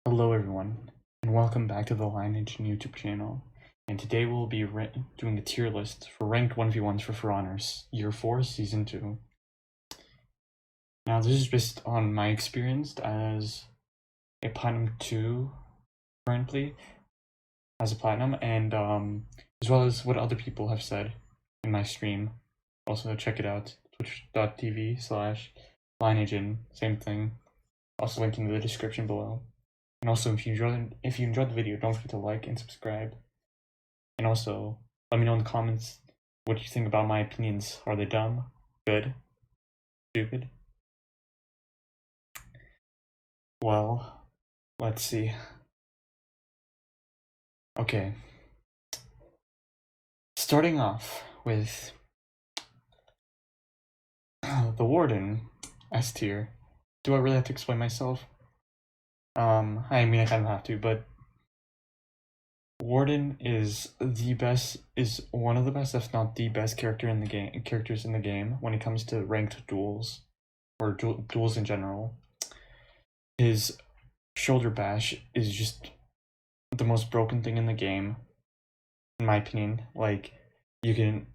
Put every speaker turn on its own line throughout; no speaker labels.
Hello everyone, and welcome back to the Lineage YouTube channel. And today we'll be doing a tier list for ranked 1v1s for Honors, Year 4, Season 2. Now this is based on my experience as a Platinum 2 currently, as a Platinum, and as well as what other people have said in my stream. Also check it out, twitch.tv/lineagein, same thing. Also linked in the description below. And also, if you enjoyed the video, don't forget to like and subscribe. And also, let me know in the comments what you think about my opinions. Are they dumb? Good? Stupid? Well, let's see. Okay. Starting off with the Warden, S tier. Do I really have to explain myself? I mean, I kind of have to, but Warden is one of the best, if not the best characters in the game when it comes to ranked duels, or duels in general. His shoulder bash is just the most broken thing in the game, in my opinion. Like, you can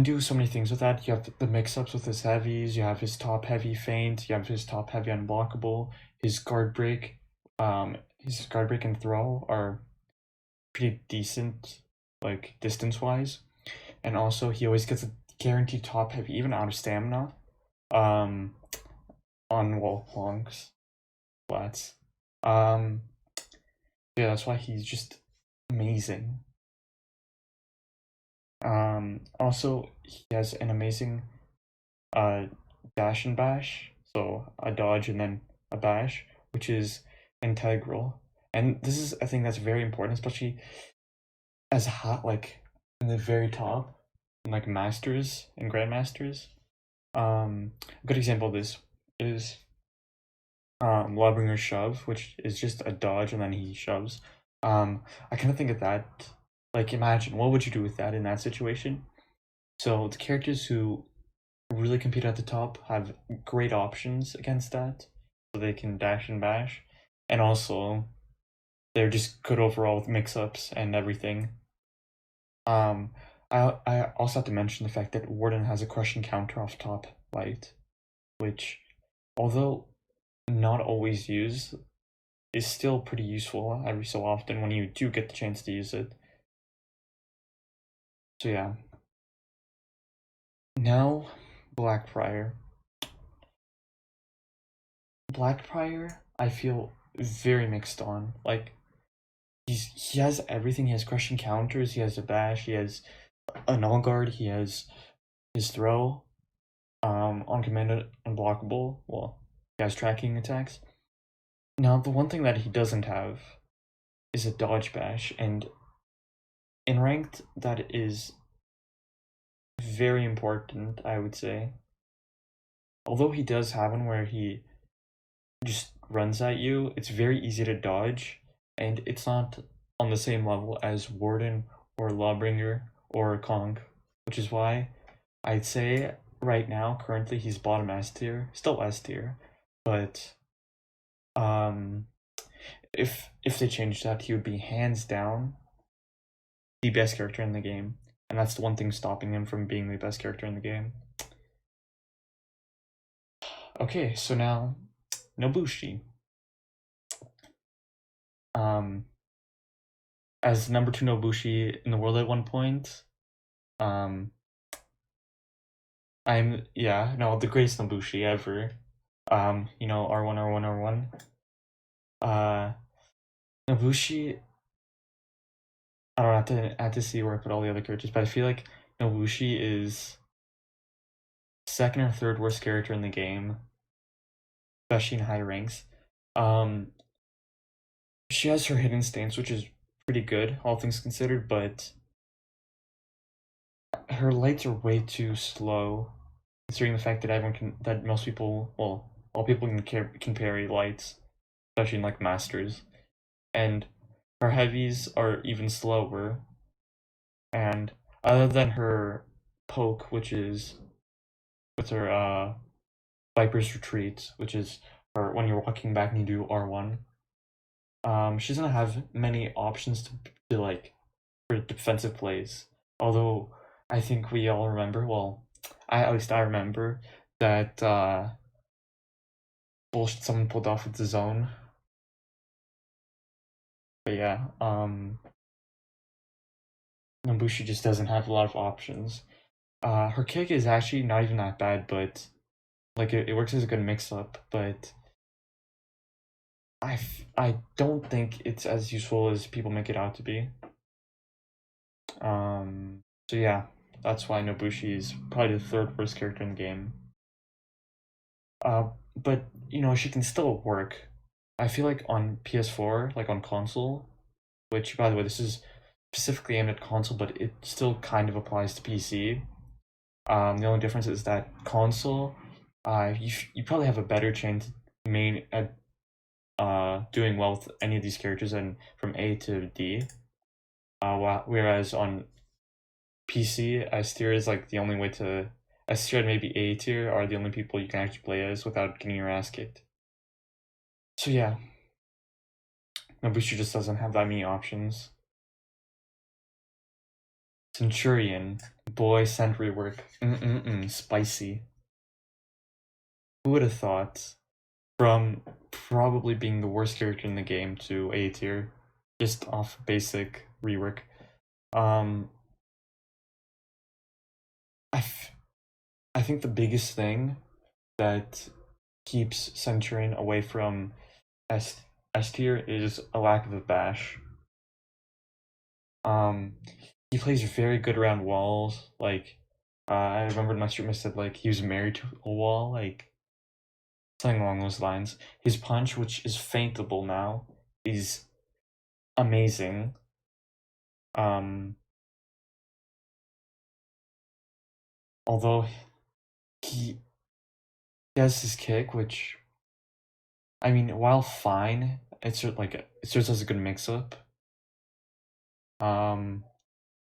do so many things with that. You have the mix-ups with his heavies, you have his top heavy feint, you have his top heavy unblockable, his guard break, and throw are pretty decent, like distance-wise. And also he always gets a guaranteed top heavy, even out of stamina, on wall plonks, flats. Yeah, that's why he's just amazing. Also, he has an amazing dash and bash, so a dodge and then a bash, which is integral. And this is a thing that's very important, especially as hot, like in the very top, in like masters and grandmasters. A good example of this is Lawbringer's shove, which is just a dodge and then he shoves. I kind of think of that. Like, imagine, what would you do with that in that situation? So the characters who really compete at the top have great options against that, so they can dash and bash, and also they're just good overall with mix-ups and everything. I also have to mention the fact that Warden has a crushing counter off top light, which, although not always used, is still pretty useful every so often when you do get the chance to use it. So yeah. Now, Blackfriar. Blackfriar, I feel very mixed on. Like, he has everything. He has crushing counters, he has a bash, he has a null guard, he has his throw, on command unblockable. Well, he has tracking attacks. Now, the one thing that he doesn't have is a dodge bash, and in ranked, that is very important, I would say. Although he does have one where he just runs at you, it's very easy to dodge, and it's not on the same level as Warden or Lawbringer or Conk, which is why I'd say right now, currently, he's bottom S tier, still S tier, but if they changed that, he would be hands down the best character in the game, and that's the one thing stopping him from being the best character in the game. Okay, so now Nobushi. As number 2 Nobushi in the world at one point, the greatest Nobushi ever. R1. Nobushi, I don't have to see where I put all the other characters, but I feel like Nobushi is second or third worst character in the game, especially in high ranks. She has her hidden stance, which is pretty good, all things considered, but her lights are way too slow, considering the fact that most people, well, all people can parry lights, especially in like masters, and her heavies are even slower. And other than her poke, which is with her Viper's Retreat, which is or when you're walking back and you do R1. She doesn't have many options to like for defensive plays. Although I think we all remember, well, at least I remember that bullshit someone pulled off with the zone. But yeah, Nobushi just doesn't have a lot of options. Her kick is actually not even that bad, but like it works as a good mix-up, but I don't think it's as useful as people make it out to be. So yeah, that's why Nobushi is probably the third worst character in the game. But you know, she can still work. I feel like on PS4, like on console, which by the way, this is specifically aimed at console, but it still kind of applies to PC. The only difference is that console, you probably have a better chance at doing well with any of these characters and from A to D. Whereas on PC, S tier is like the only way to S tier and maybe A tier are the only people you can actually play as without getting your ass kicked. So yeah, Nobushi just doesn't have that many options. Centurion, boy, sent rework. Spicy. Who would have thought? From probably being the worst character in the game to A tier, just off basic rework. I think the biggest thing that keeps Centurion away from S tier is a lack of a bash. He plays very good around walls. Like, I remember my streamer said like he was married to a wall, like something along those lines. His punch, which is feintable now, is amazing. Although he has his kick, which I mean, while fine, it's like it serves as a good mix-up.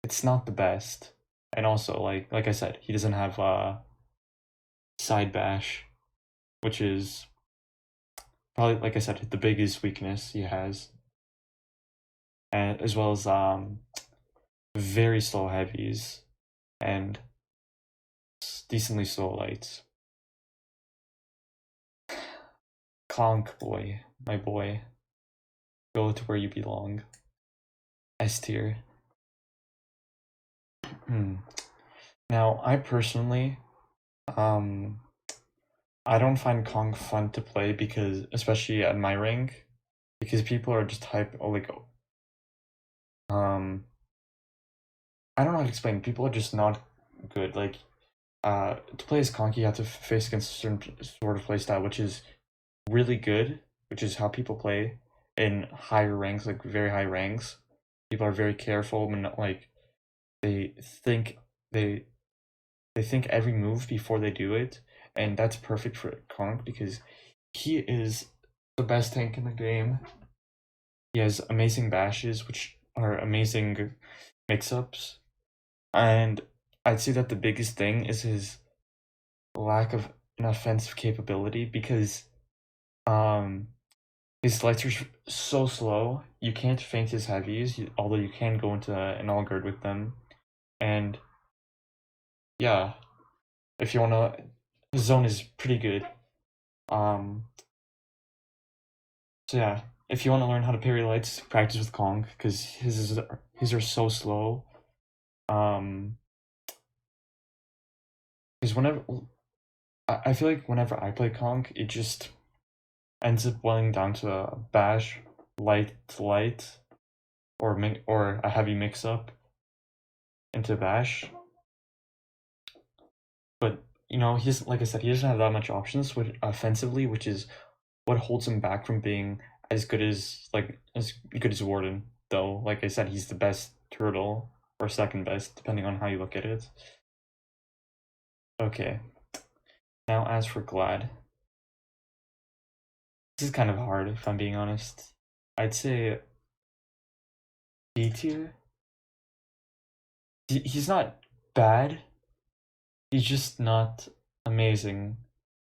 It's not the best, and also like I said, he doesn't have side bash, which is probably like I said the biggest weakness he has, and as well as very slow heavies and decently slow lights. Conk boy, my boy, go to where you belong. S tier. Now, I personally, I don't find Kong fun to play because, especially at my rank, because people are just like, I don't know how to explain. People are just not good. Like, to play as Kong, you have to face against a certain sort of playstyle, which is really good, which is how people play in higher ranks, like very high ranks. People are very careful and like they think they think every move before they do it, and that's perfect for Kong because he is the best tank in the game. He has amazing bashes, which are amazing mix-ups, and I'd say that the biggest thing is his lack of an offensive capability because his lights are so slow, you can't feint his heavies, although you can go into an all guard with them, and yeah, if you wanna, his zone is pretty good. So yeah, if you want to learn how to parry lights, practice with Kong because his are so slow. Because whenever I feel like whenever I play Kong, it just ends up boiling down to a bash, light to light, or a heavy mix up into bash. But you know, he's like I said, he doesn't have that much options with offensively, which is what holds him back from being as good as Warden. Though, like I said, he's the best turtle or second best, depending on how you look at it. Okay. Now, as for Glad, this is kind of hard if I'm being honest. I'd say B tier. He's not bad. He's just not amazing.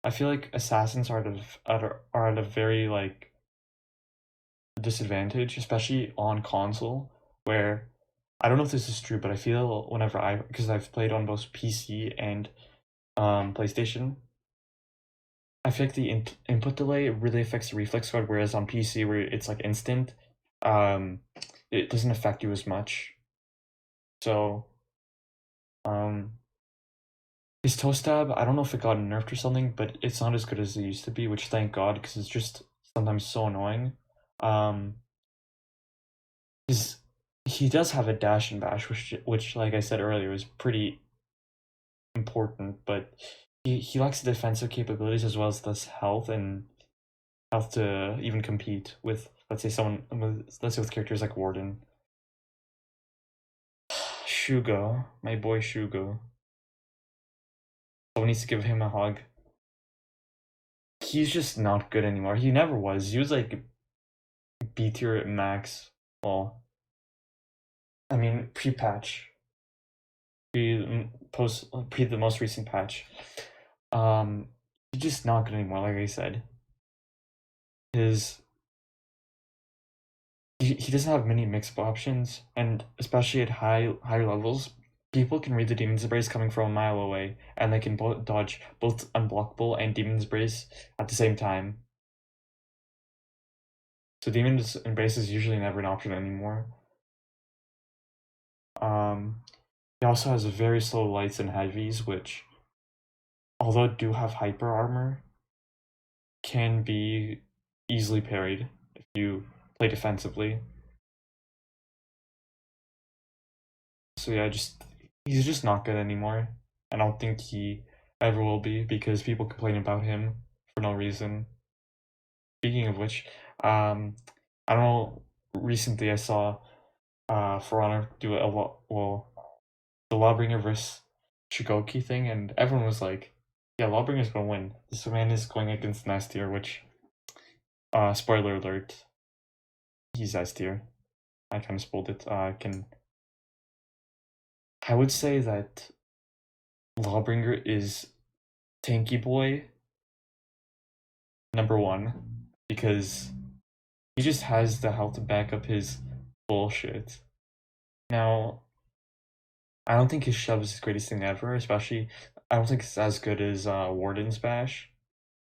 I feel like assassins are at a very like disadvantage, especially on console, where I don't know if this is true, but I feel whenever because I've played on both PC and PlayStation, I feel like the input delay really affects the reflex card, whereas on PC where it's like instant, um, it doesn't affect you as much. So, um, his toe stab, I don't know if it got nerfed or something, but it's not as good as it used to be, which thank God, because it's just sometimes so annoying. Um, his he does have a dash and bash, which like I said earlier is pretty important, but he lacks the defensive capabilities as well as this health and health to even compete with, let's say with characters like Warden. Shugo, my boy Shugo. Someone needs to give him a hug. He's just not good anymore. He never was. He was like B tier at max. Well, I mean pre-patch, pre the most recent patch. He's just not good anymore. Like I said, his he doesn't have many mix-up options, and especially at higher levels, people can read the Demon's Embrace coming from a mile away, and they can dodge both Unblockable and Demon's Embrace at the same time. So Demon's Embrace is usually never an option anymore. He also has very slow lights and heavies, which, although do have hyper armor, can be easily parried if you play defensively. So yeah, he's just not good anymore. I don't think he ever will be because people complain about him for no reason. Speaking of which, I don't know. Recently, I saw For Honor do the Lawbringer versus Shugoki thing, and everyone was like, "Yeah, Lawbringer's gonna win. This man is going against an S tier," which, spoiler alert, he's S tier. I kind of spoiled it. I would say that Lawbringer is Tanky Boy #1 because he just has the health to back up his bullshit. Now, I don't think his shove is the greatest thing ever, especially I don't think it's as good as Warden's bash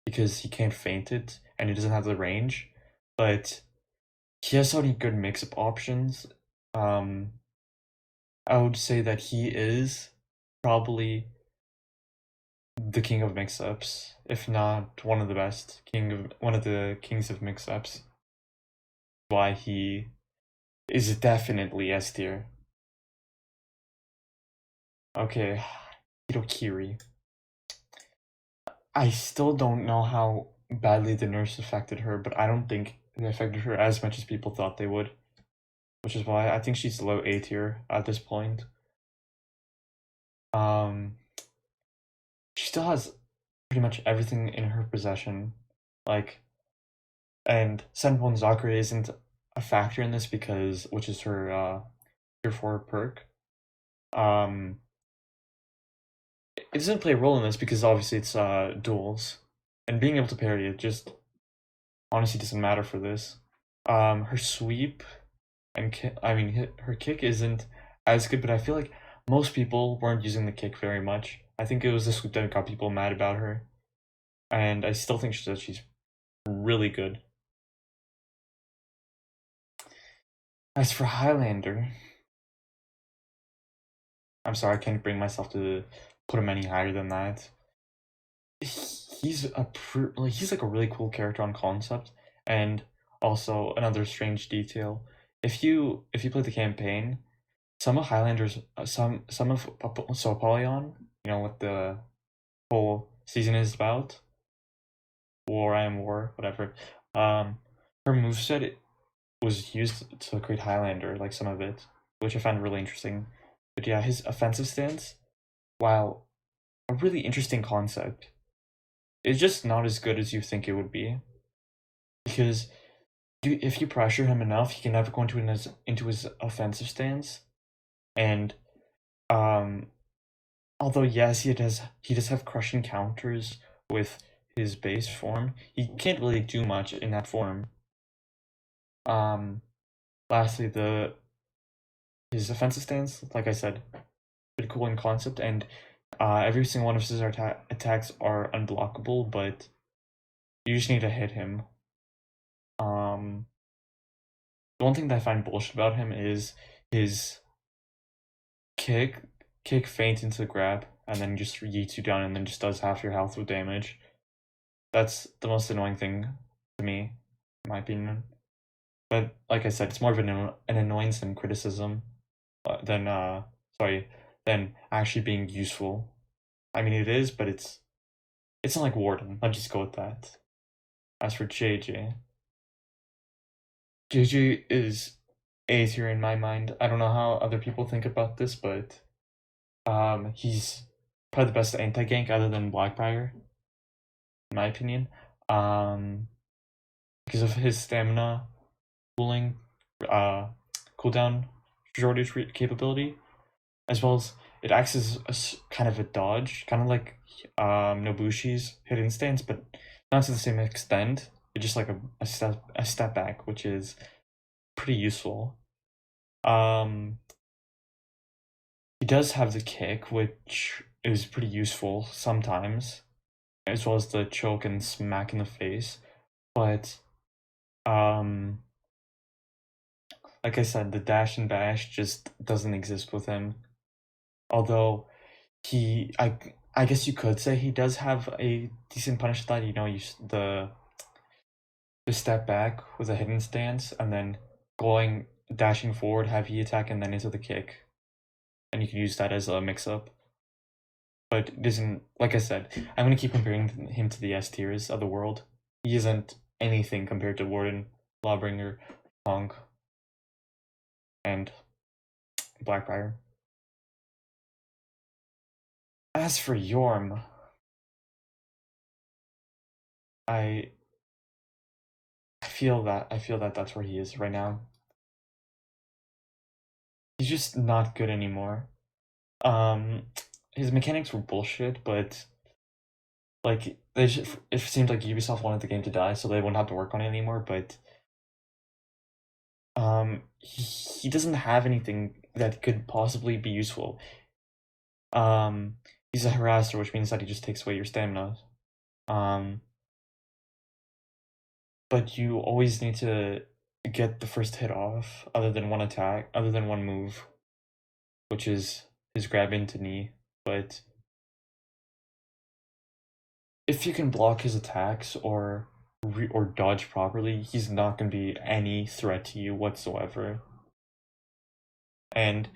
because he can't feint it and he doesn't have the range, but he has so many good mix-up options. Um, I would say that he is probably the king of mix-ups, if not one of the best, one of the kings of mix-ups. Why he is definitely S tier. Okay, Hirokiri. I still don't know how badly the nerfs affected her, but I don't think they affected her as much as people thought they would. Which is why I think she's low A tier at this point. She still has pretty much everything in her possession. Like, and Senpon Zakure isn't a factor in this because, which is her tier 4 perk. It doesn't play a role in this because obviously it's duels. And being able to parry it just honestly doesn't matter for this. Her sweep and her kick isn't as good, but I feel like most people weren't using the kick very much. I think it was the sweep that got people mad about her, and I still think she's really good. As for Highlander, I'm sorry, I can't bring myself to put him any higher than that. He's like a really cool character on concept, and also another strange detail. If you play the campaign, some of Highlanders, some of so Apollyon, you know what the whole season is about, War I Am War, whatever. Her moveset was used to create Highlander, like some of it, which I found really interesting. But yeah, his offensive stance, while a really interesting concept, is just not as good as you think it would be. Because if you pressure him enough, he can never go into his offensive stance, and although yes, he does have crushing counters with his base form, he can't really do much in that form. Lastly, his offensive stance, like I said, pretty cool in concept, and every single one of his attacks are unblockable, but you just need to hit him. The one thing that I find bullshit about him is his kick feint into the grab, and then just yeets you down, and then just does half your health with damage. That's the most annoying thing to me, in my opinion. But like I said, it's more of an annoyance than criticism, than actually being useful. I mean, it is, but it's not like Warden. Let's just go with that. As for JJ is A tier in my mind. I don't know how other people think about this, but he's probably the best anti-gank other than Blackbriar, in my opinion. Because of his stamina cooling, cooldown shortage capability, as well as it acts as kind of a dodge, kind of like Nobushi's hidden stance, but not to the same extent. It's just like a step back, which is pretty useful. He does have the kick, which is pretty useful sometimes, as well as the choke and smack in the face. But like I said, the dash and bash just doesn't exist with him. Although I guess you could say he does have a decent punish that, you know, the step back with a hidden stance and then dashing forward, heavy attack, and then into the kick. And you can use that as a mix-up. But it isn't, like I said, I'm going to keep comparing him to the S tiers of the world. He isn't anything compared to Warden, Lawbringer, Punk, and Blackbriar. As for Yorm, I feel that that's where he is right now. He's just not good anymore. His mechanics were bullshit, but like it seemed like Ubisoft wanted the game to die, so they wouldn't have to work on it anymore. But he doesn't have anything that could possibly be useful. He's a harasser, which means that he just takes away your stamina. But you always need to get the first hit off, other than one move, which is his grab into knee. But if you can block his attacks or dodge properly, he's not going to be any threat to you whatsoever. And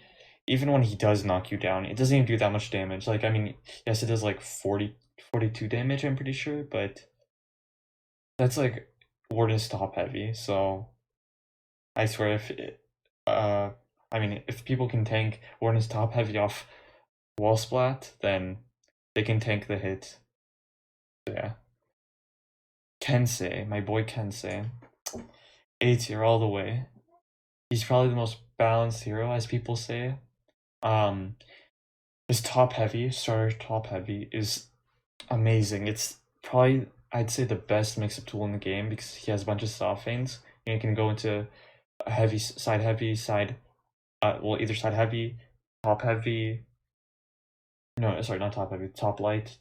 even when he does knock you down, it doesn't even do that much damage. Like, I mean, yes, it does like 42 damage, I'm pretty sure, but that's like Warden's top heavy, so I swear if people can tank Warden's top heavy off wall splat, then they can tank the hit. So, yeah. Kensei, my boy Kensei. A tier all the way. He's probably the most balanced hero, as people say. His starter top heavy is amazing. It's probably, I'd say, the best mix-up tool in the game because he has a bunch of soft feigns. You can go into a heavy, either side heavy, top heavy. No, sorry, not top heavy, top light,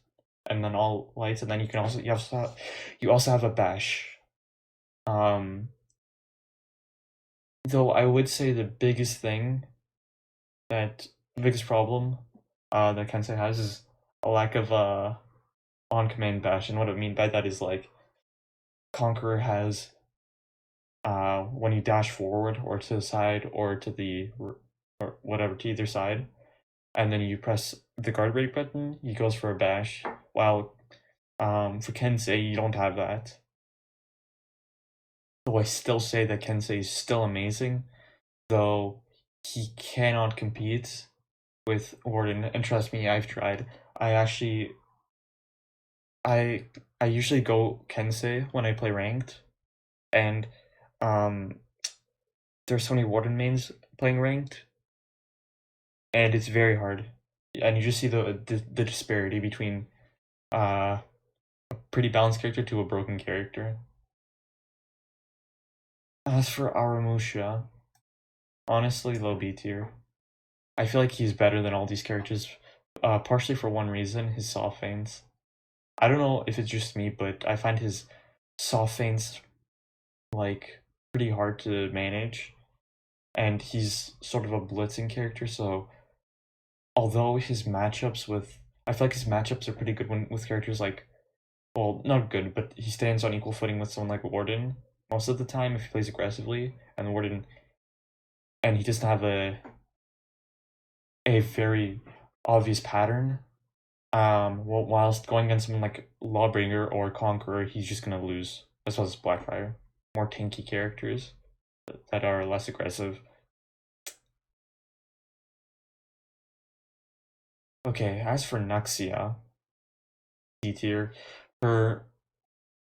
and then all lights, and then you also have a bash. Though I would say the biggest problem that Kensei has is a lack of on command bash, and what I mean by that is like Conqueror has when you dash forward or to the side or or whatever to either side, and then you press the guard break button, he goes for a bash. While for Kensei, you don't have that. Though I still say that Kensei is still amazing, though he cannot compete with Warden. And trust me, I've tried. I usually go Kensei when I play ranked, and there's so many Warden mains playing ranked, and it's very hard. And you just see the disparity between pretty balanced character to a broken character. As for Aramusha, honestly, low B tier. I feel like he's better than all these characters, partially for one reason, his soft feints. I don't know if it's just me, but I find his soft feints like pretty hard to manage, and he's sort of a blitzing character, so although his matchups with I feel like his matchups are pretty good when with characters like, well, not good, but he stands on equal footing with someone like Warden most of the time if he plays aggressively, and Warden, and he doesn't have a very obvious pattern. Well, whilst going against someone like Lawbringer or Conqueror, he's just gonna lose, as well as Blackfire. More tanky characters that are less aggressive. Okay, as for Nuxia, D tier, her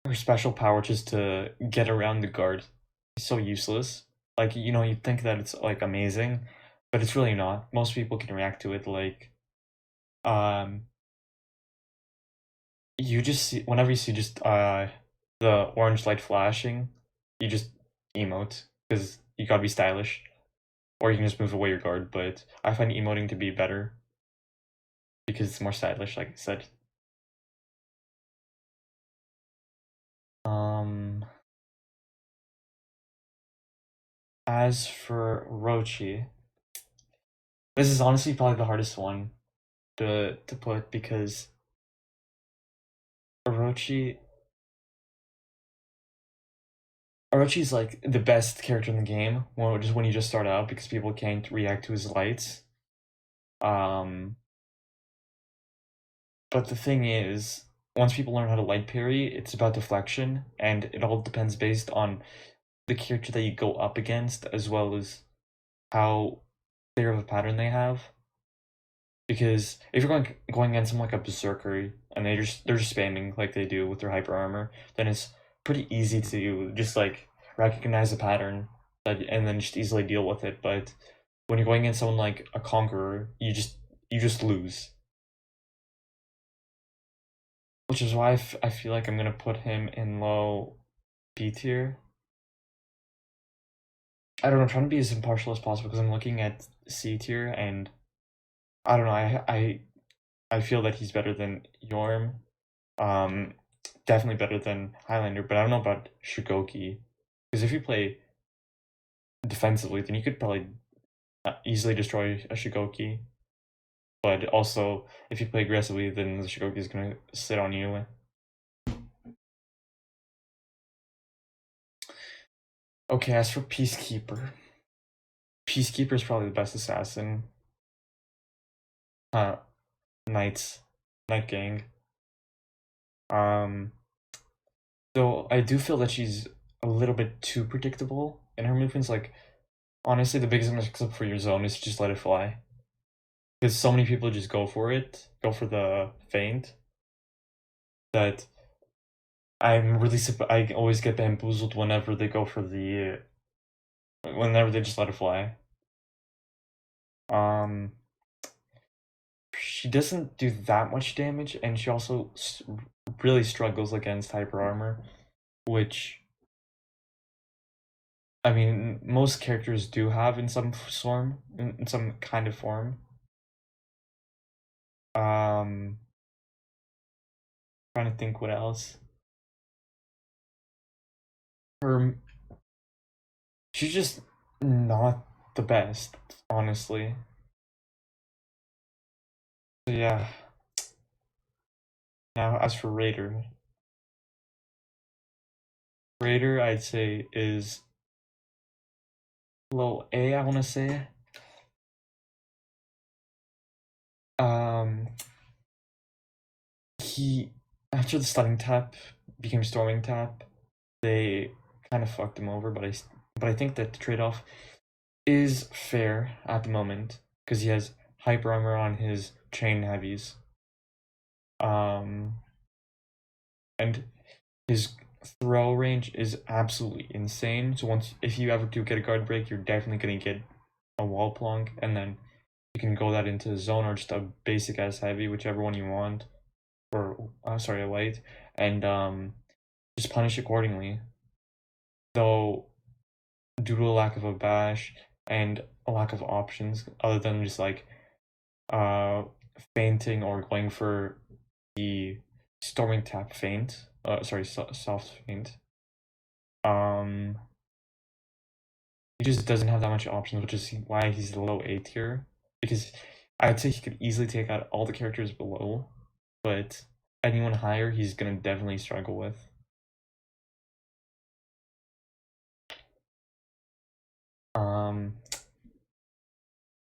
her special power just to get around the guard is so useless. Like, you know, you'd think that it's like amazing, but it's really not. Most people can react to it like um you just see whenever you see just the orange light flashing, you just emote because you gotta be stylish. Or you can just move away your guard, but I find emoting to be better because it's more stylish, like I said. Um, as for Orochi, this is honestly probably the hardest one to put because Orochi Orochi's like the best character in the game when you just start out because people can't react to his lights. Um, but the thing is, once people learn how to light parry, it's about deflection, and it all depends based on the character that you go up against as well as how clear of a pattern they have. Because if you're going against someone like a berserker and they're just spamming like they do with their hyper armor, then it's pretty easy to just like recognize a pattern and then just easily deal with it. But when you're going against someone like a conqueror, you just lose. Which is why I feel like I'm gonna put him in low B tier. I don't know, I'm trying to be as impartial as possible because I'm looking at C tier and I don't know, I feel that he's better than Yorm. Um, definitely better than Highlander, but I don't know about Shugoki. Because if you play defensively, then you could probably easily destroy a Shugoki. But also, if you play aggressively, then the Shugoki is gonna sit on you. Okay, as for Peacekeeper, Peacekeeper is probably the best assassin. Uh, Knights, Knight Gang. Um, though I do feel that she's a little bit too predictable in her movements. Like, honestly, the biggest mix-up for your zone is to just let it fly. Because so many people just go for it, go for the feint, that I'm really I always get bamboozled whenever they go for whenever they just let it fly. Um, she doesn't do that much damage, and she also really struggles against hyper armor, which I mean most characters do have in some form, in some kind of form. Um, trying to think what else. Her, she's just not the best, honestly. So yeah. Now, as for Raider I'd say is low A. I want to say. Um, he after the stunning tap became storming tap, they kind of fucked him over. But I think that the trade off is fair at the moment because he has hyper armor on his chain heavies. Um, and his throw range is absolutely insane. So if you ever do get a guard break, you're definitely gonna get a wall plonk, and then you can go that into zone or just a basic as heavy, whichever one you want, or sorry, a light. and just punish accordingly. Though, due to a lack of a bash and a lack of options other than just like uh fainting or going for the storming tap feint, sorry, soft feint, um he just doesn't have that much options, which is why he's low A tier. Because I'd say he could easily take out all the characters below, but anyone higher he's gonna definitely struggle with.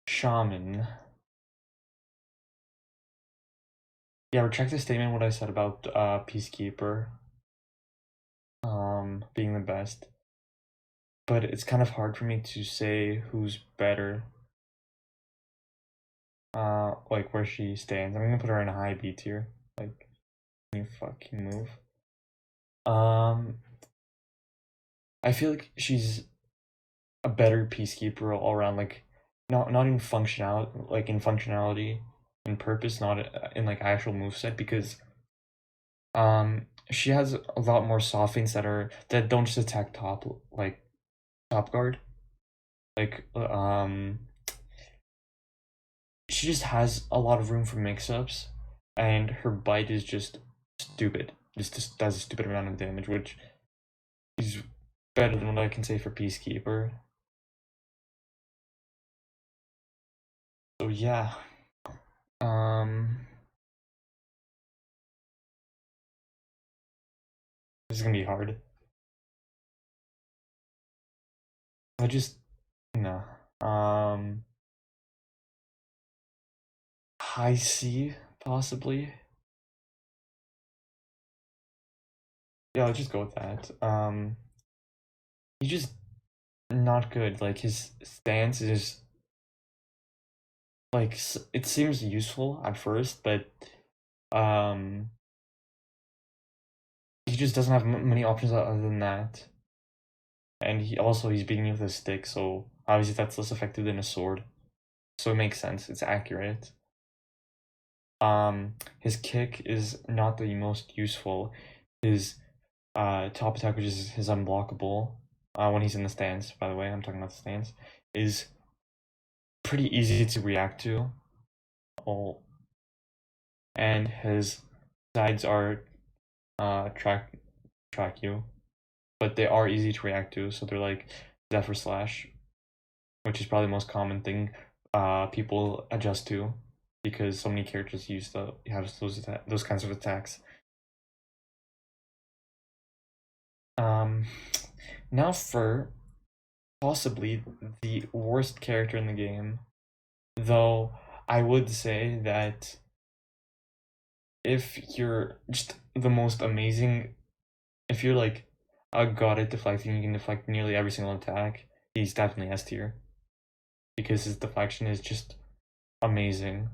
Shaman. Yeah, retract the statement what I said about Peacekeeper being the best. But it's kind of hard for me to say who's better. Like where she stands. I'm gonna put her in a high B tier. Like, can you fucking move? I feel like she's a better Peacekeeper all around. Like, not in functionality, like in functionality and purpose, not in like actual moveset, because she has a lot more soft feints that don't just attack top, like top guard. Like she just has a lot of room for mix-ups, and her bite is just stupid. Just does a stupid amount of damage, which is better than what I can say for Peacekeeper. So yeah, this is gonna be hard. I just no. High C possibly. Yeah, I'll just go with that. He's just not good. Like his stance is like it seems useful at first, but um, he just doesn't have many options other than that. And he's beating you with a stick, so obviously that's less effective than a sword. So it makes sense. It's accurate. His kick is not the most useful. His top attack, which is his unblockable, when he's in the stance, by the way, I'm talking about the stance, is pretty easy to react to. Oh, and his sides are track you, but they are easy to react to, so they're like Zephyr Slash, which is probably the most common thing people adjust to, because so many characters have those kinds of attacks. Now for possibly the worst character in the game, though I would say that if you're just the most amazing, if you're like a god at deflecting, you can deflect nearly every single attack, he's definitely S tier. Because his deflection is just amazing.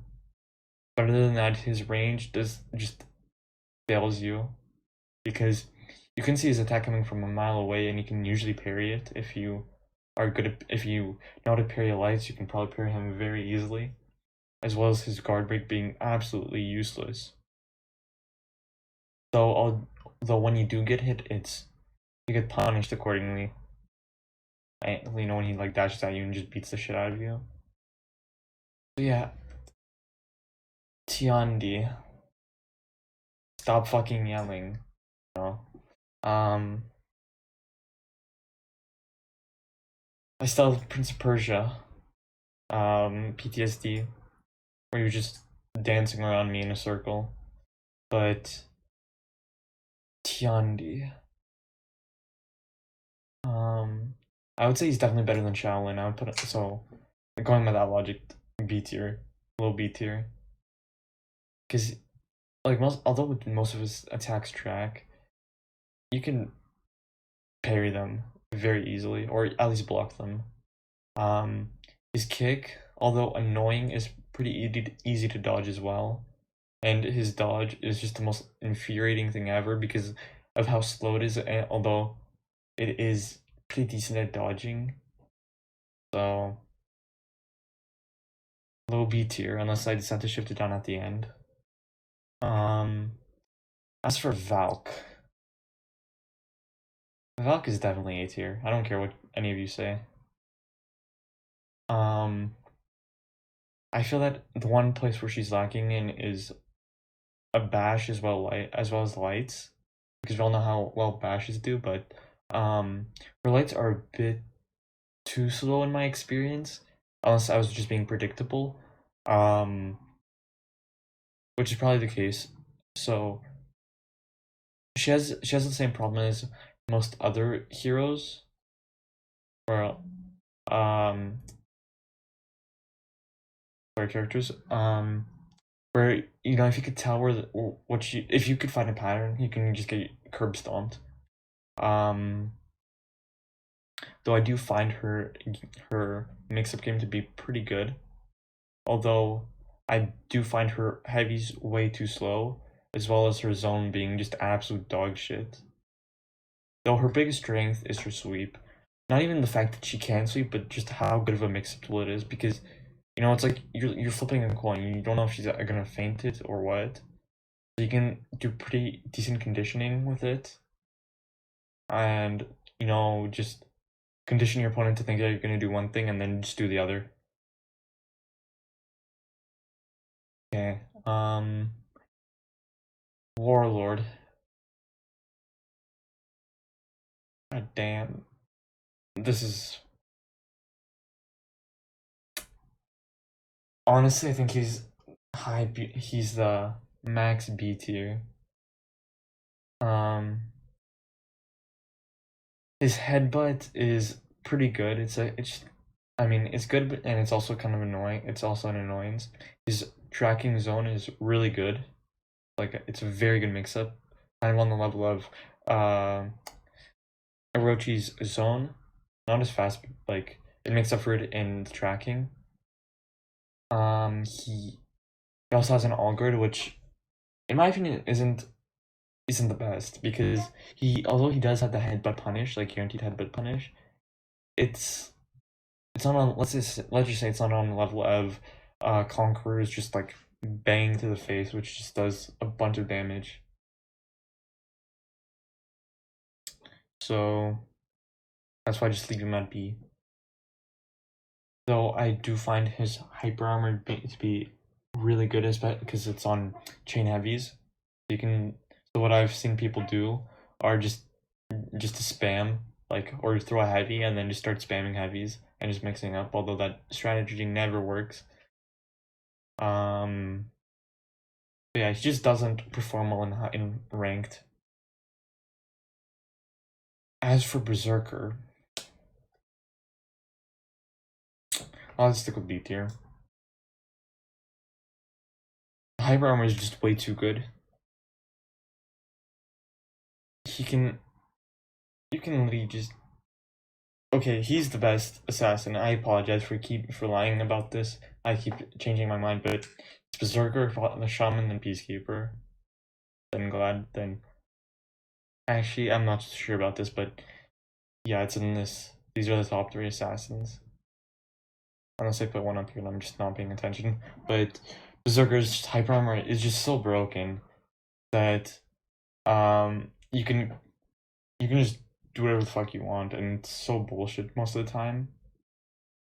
But other than that, his range just fails you. Because you can see his attack coming from a mile away, and you can usually parry it if you if you know how to parry lights, you can probably parry him very easily. As well as his guard break being absolutely useless. Though when you do get hit, you get punished accordingly. And, you know, when he like dashes at you and just beats the shit out of you. So yeah, Tiandi, stop fucking yelling. You know? I still have Prince of Persia, PTSD, where you're just dancing around me in a circle. But Tiandi, I would say he's definitely better than Shaolin. I would put it so. Going by that logic, B tier, low B tier, because like although most of his attacks track, you can parry them very easily, or at least block them. His kick, although annoying, is pretty easy to dodge as well, and his dodge is just the most infuriating thing ever because of how slow it is. And although it is pretty decent at dodging, so low B tier unless I decide to shift it down at the end. As for Valk is definitely A tier. I don't care what any of you say. I feel that the one place where she's lacking in is a bash as well as lights, because we all know how well bashes do, but her lights are a bit too slow in my experience, unless I was just being predictable, um, which is probably the case. So she has the same problem as most other heroes, or um, or characters, where if you could tell if you could find a pattern, you can just get curb stomped. Um, though I do find her mix-up game to be pretty good. Although I do find her heavies way too slow, as well as her zone being just absolute dog shit. Though her biggest strength is her sweep. Not even the fact that she can sweep, but just how good of a mix-up tool it is, because it's like you're flipping a coin. You don't know if she's gonna feint it or what. So you can do pretty decent conditioning with it, and just condition your opponent to think that you're gonna do one thing and then just do the other. Okay. Warlord. God damn. This is honestly, I think he's the max B tier. Um, his headbutt is pretty good. I mean, it's good, and it's also kind of annoying. It's also an annoyance. His tracking zone is really good. Like, it's a very good mix-up. Kind of on the level of Orochi's zone. Not as fast, but like it makes up for it in the tracking. He also has an all guard, which, in my opinion, isn't the best, because although he does have the headbutt punish, like guaranteed headbutt punish, it's not on let's just say it's not on the level of Conqueror's just like bang to the face, which just does a bunch of damage. So that's why I just leave him at B. Though I do find his hyper armor to be really good, especially because it's on chain heavies. So what I've seen people do are just to spam, like, or throw a heavy and then just start spamming heavies and just mixing up. Although that strategy never works. Yeah, he just doesn't perform well in ranked. As for Berserker, I'll just stick with B tier. Hyper armor is just way too good. You can literally just. Okay, he's the best assassin. I apologize for lying about this. I keep changing my mind, but it's Berserker, the Shaman, then Peacekeeper, then Glad, then. Actually, I'm not sure about this, but yeah, it's in this. These are the top 3 assassins. Unless I put one up here and I'm just not paying attention. But Berserker's hyper armor is just so broken that you can just do whatever the fuck you want, and it's so bullshit most of the time.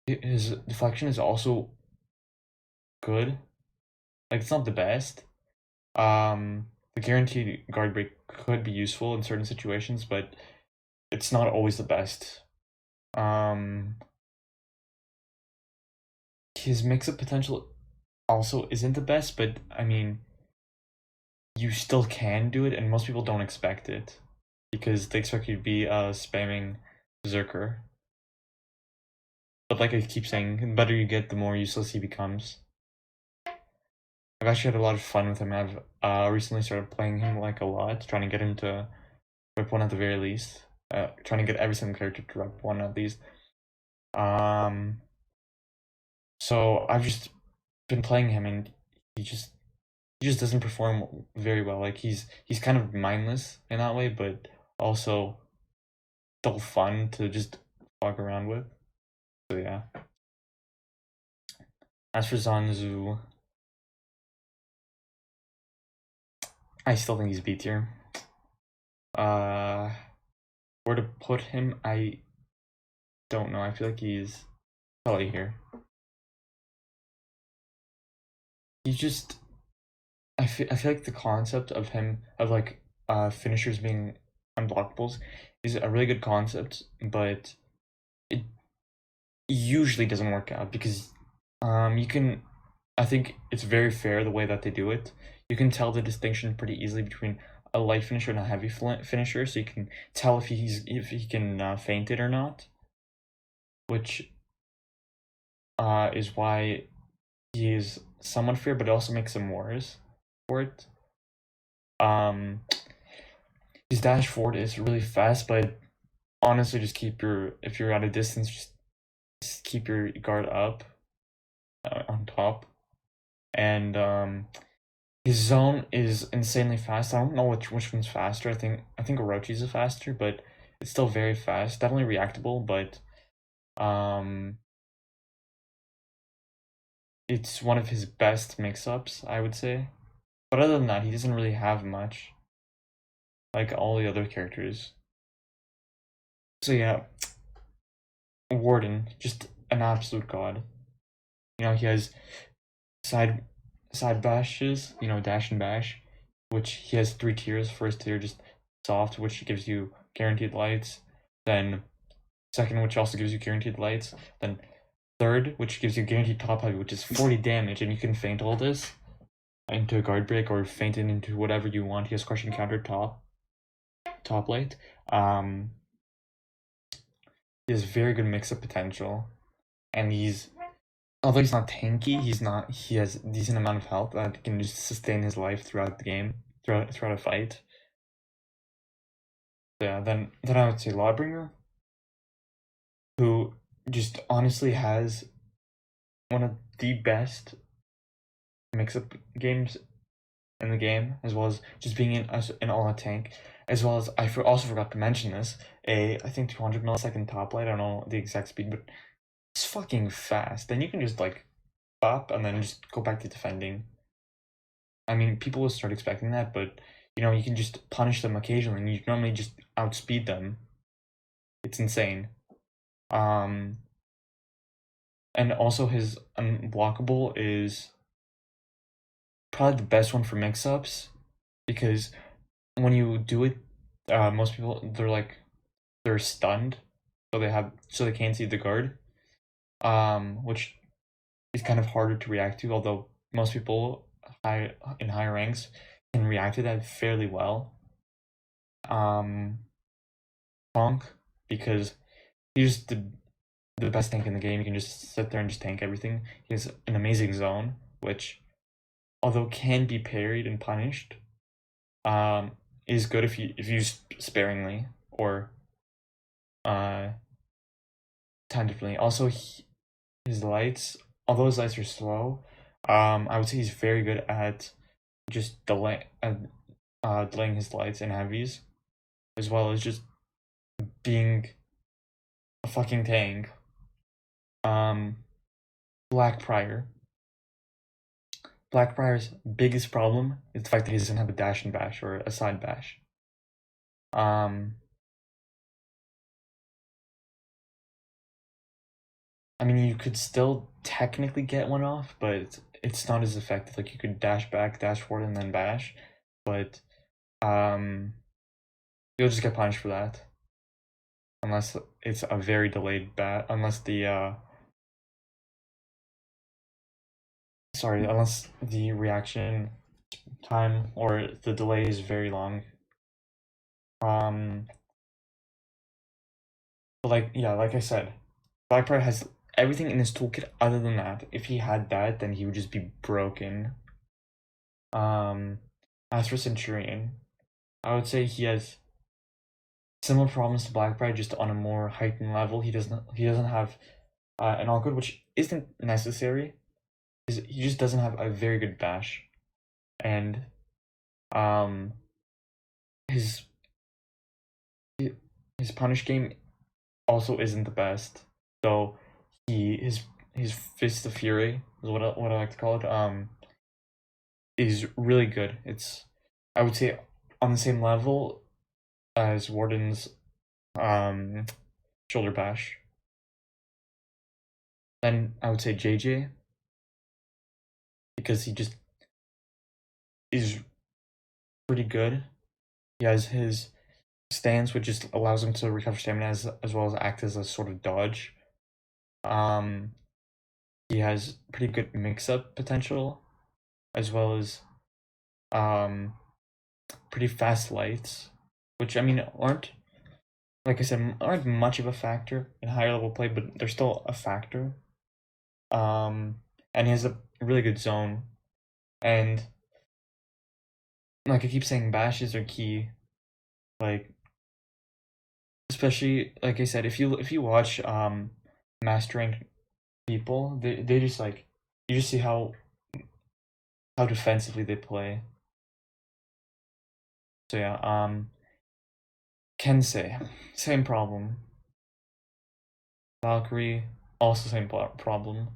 His deflection is also good. Like, it's not the best. The guaranteed guard break could be useful in certain situations, but it's not always the best. His mix-up potential also isn't the best, but I mean, you still can do it, and most people don't expect it because they expect you to be spamming Berserker. But like I keep saying, the better you get, the more useless he becomes. I've actually had a lot of fun with him. I've recently started playing him like a lot, trying to get him to rep 1 at the very least. Trying to get every single character to rep 1 at least. So I've just been playing him, and he just doesn't perform very well. Like, he's kind of mindless in that way, but also still fun to just walk around with. So yeah. As for Zanzu, I still think he's B tier. Where to put him, I don't know. I feel like he's probably here. He's just I feel like the concept of him of like finishers being unblockables is a really good concept, but it usually doesn't work out because you can I think it's very fair the way that they do it. You can tell the distinction pretty easily between a light finisher and a heavy finisher, so you can tell if he can feint it or not, which is why he is somewhat fair, but it also makes him worse for it. His dash forward is really fast, but honestly, just keep your if you're at a distance, just keep your guard up on top, and his zone is insanely fast. I don't know which one's faster. I think Orochi's is faster, but it's still very fast. Definitely reactable, but it's one of his best mix-ups, I would say. But other than that, he doesn't really have much, like all the other characters. So yeah, Warden, just an absolute god. You know, he has side bashes, dash and bash, which he has 3 tiers. First tier just soft, which gives you guaranteed lights. Then second, which also gives you guaranteed lights. Then third, which gives you guaranteed top heavy, which is 40 damage, and you can feint all this into a guard break or feint it into whatever you want. He has crushing counter top light. He has very good mix-up potential, and although he's not tanky, he has a decent amount of health that can just sustain his life throughout the game, throughout a fight. Yeah, then I would say Lawbringer, who just honestly has one of the best mix-up games in the game, as well as just being an all-out tank, as well as also forgot to mention this, I think 200 millisecond top light. I don't know the exact speed, but it's fucking fast. Then you can just like bop and then just go back to defending. I mean, people will start expecting that, but you can just punish them occasionally, and you normally just outspeed them. It's insane. And also his unblockable is probably the best one for mix-ups, because when you do it, most people they're stunned, so they can't see the guard, which is kind of harder to react to. Although most people in higher ranks can react to that fairly well. Conk, because he's the best tank in the game. You can just sit there and just tank everything. He has an amazing zone, which, although can be parried and punished, is good if used sparingly or time differently. Also, his lights, although his lights are slow, I would say he's very good at just delaying his lights and heavies, as well as just being a fucking tank. Blackbriar's biggest problem is the fact that he doesn't have a dash and bash or a side bash. I mean, you could still technically get one off, but it's not as effective. Like, you could dash back, dash forward, and then bash, but you'll just get punished for that. Unless it's a very delayed unless the reaction time or the delay is very long. But like I said, Blackbriar has everything in his toolkit other than that. If he had that, then he would just be broken. As for Centurion, I would say he has similar problems to Blackbriar, just on a more heightened level. He doesn't have an all good, which isn't necessary. He just doesn't have a very good bash, and his punish game also isn't the best. So his Fist of Fury is what I like to call it. Is really good. It's I would say on the same level as Warden's shoulder bash. Then I would say JJ, because he just is pretty good. He has his stance, which just allows him to recover stamina as well as act as a sort of dodge. He has pretty good mix-up potential, as well as pretty fast lights, which I mean aren't, like I said, aren't much of a factor in higher level play, but they're still a factor. And he has a really good zone, and like I keep saying, bashes are key. Like, especially like I said, if you watch mastering people, they just like, you just see how defensively they play. So yeah, Kensei, same problem. Valkyrie, also same problem.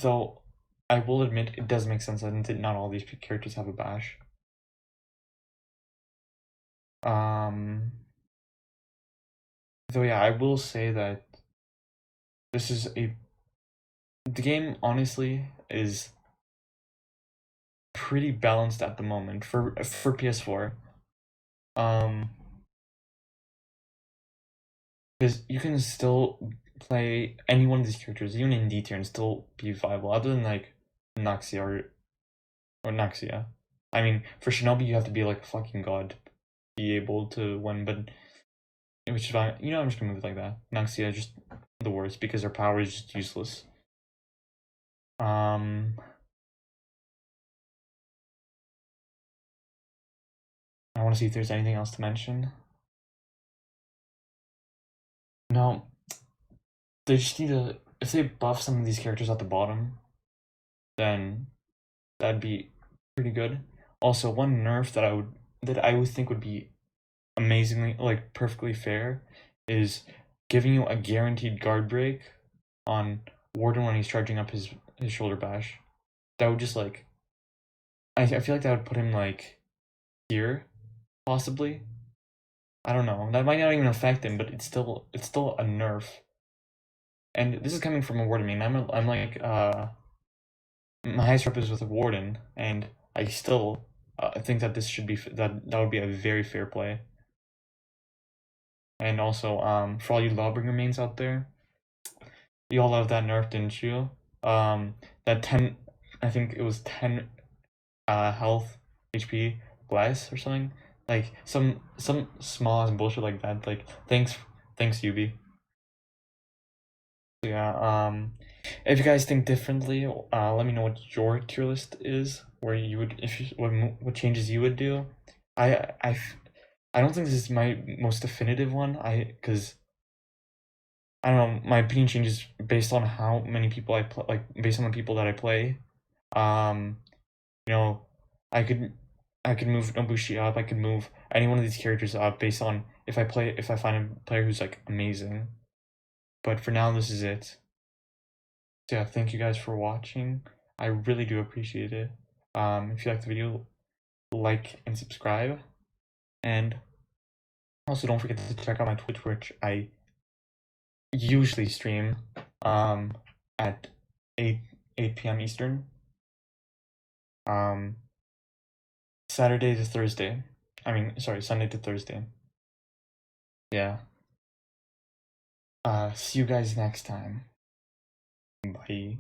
Though I will admit it does make sense that not all these characters have a bash. Though yeah, I will say that this is the game honestly is pretty balanced at the moment for PS4. Because you can still play any one of these characters, even in D tier, and still be viable, other than like Nuxia or Nuxia. I mean, for Shinobi, you have to be like a fucking god to be able to win, but which is fine. You know, I'm just gonna move it like that. Nuxia is just the worst because her power is just useless. I want to see if there's anything else to mention. No, they just need to. If they buff some of these characters at the bottom, then that'd be pretty good. Also, one nerf that I would think would be amazingly, like, perfectly fair is giving you a guaranteed guard break on Warden when he's charging up his shoulder bash. That would just like, I feel like that would put him like here, possibly. I don't know. That might not even affect him, but it's still a nerf. And this is coming from a Warden main. I'm like my highest rep is with a Warden, and I still think that this should be that would be a very fair play. And also, for all you Lawbringer mains out there, you all love that nerf, didn't you? That 10, I think it was 10 health HP less or something. Like some small ass bullshit like that. Like thanks Yubi. So yeah, if you guys think differently, let me know what your tier list is, where you would, if you, what changes you would do. I don't think this is my most definitive one. Because I don't know, my opinion changes based on how many people I play, like based on the people that I play. You know, I could move Nobushi up. I could move any one of these characters up based on if I find a player who's like amazing. But for now, this is it. So yeah, thank you guys for watching. I really do appreciate it. If you like the video, like and subscribe, and also don't forget to check out my Twitch, which I usually stream at 8 p.m. Eastern. Saturday to Thursday. I mean, sorry, Sunday to Thursday. Yeah. See you guys next time. Bye.